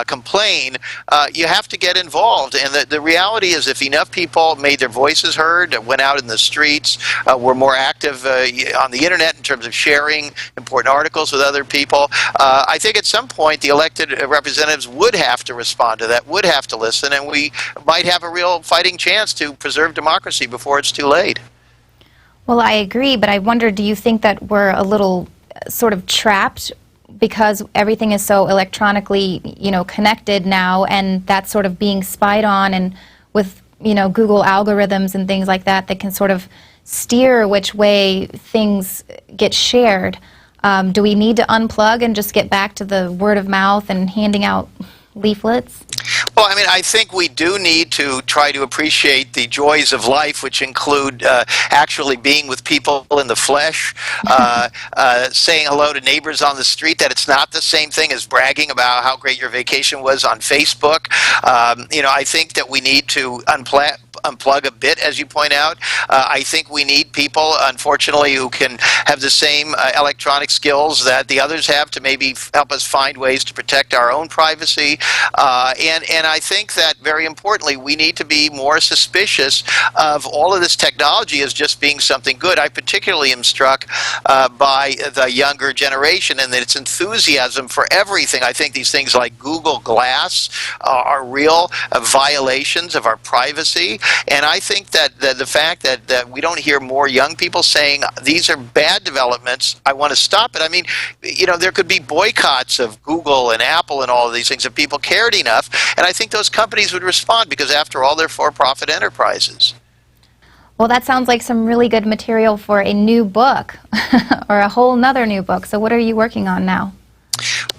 complain. You have to get involved. And the reality is, if enough people made their voices heard, went out in the streets, were more active on the internet in terms of sharing important articles with other people, I think at some point the elected representatives would have to respond to that, would have to listen, and we might have a real fighting chance to preserve democracy before it's too late. Well, I agree, but I wonder, do you think that we're a little sort of trapped because everything is so electronically, connected now, and that's sort of being spied on, and with, Google algorithms and things like that that can sort of steer which way things get shared? Do we need to unplug and just get back to the word of mouth and handing out leaflets? Well, I mean, I think we do need to try to appreciate the joys of life, which include actually being with people in the flesh, saying hello to neighbors on the street, that it's not the same thing as bragging about how great your vacation was on Facebook. I think that we need to unplug a bit, as you point out. I think we need people, unfortunately, who can have the same electronic skills that the others have to maybe help us find ways to protect our own privacy. And I think that, very importantly, we need to be more suspicious of all of this technology as just being something good. I particularly am struck by the younger generation and its enthusiasm for everything. I think these things like Google Glass are real violations of our privacy. And I think that the fact that we don't hear more young people saying these are bad developments, I want to stop it. I mean, you know, there could be boycotts of Google and Apple and all of these things if people cared enough. And I think those companies would respond because, after all, they're for-profit enterprises. Well, that sounds like some really good material for a new book or a whole nother new book. So what are you working on now?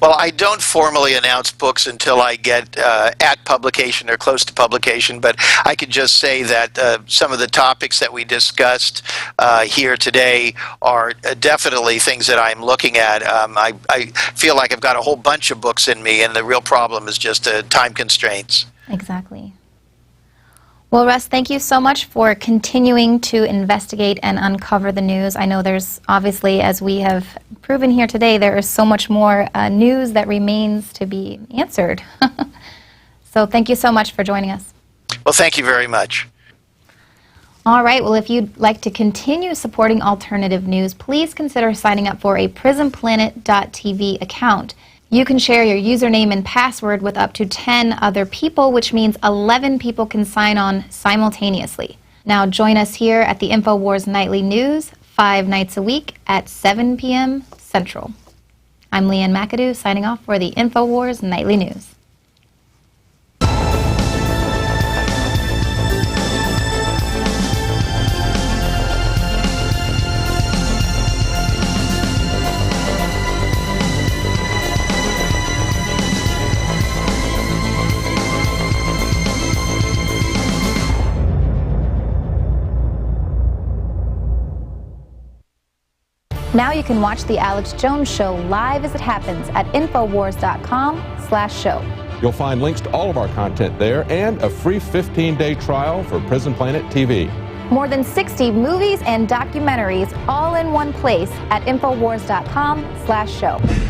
Well, I don't formally announce books until I get at publication or close to publication, but I could just say that some of the topics that we discussed here today are definitely things that I'm looking at. I feel like I've got a whole bunch of books in me, and the real problem is just time constraints. Exactly. Well, Russ, thank you so much for continuing to investigate and uncover the news. I know there's obviously, as we have proven here today, there is so much more news that remains to be answered. So thank you so much for joining us. Well, thank you very much. All right, well, if you'd like to continue supporting alternative news, please consider signing up for a PrisonPlanet.tv account. You can share your username and password with up to 10 other people, which means 11 people can sign on simultaneously. Now join us here at the Infowars Nightly News 5 nights a week at 7 p.m. Central. I'm Ann McAdoo signing off for the Infowars Nightly News. Now you can watch The Alex Jones Show live as it happens at Infowars.com/show. You'll find links to all of our content there and a free 15-day trial for Prison Planet TV. More than 60 movies and documentaries all in one place at Infowars.com/show.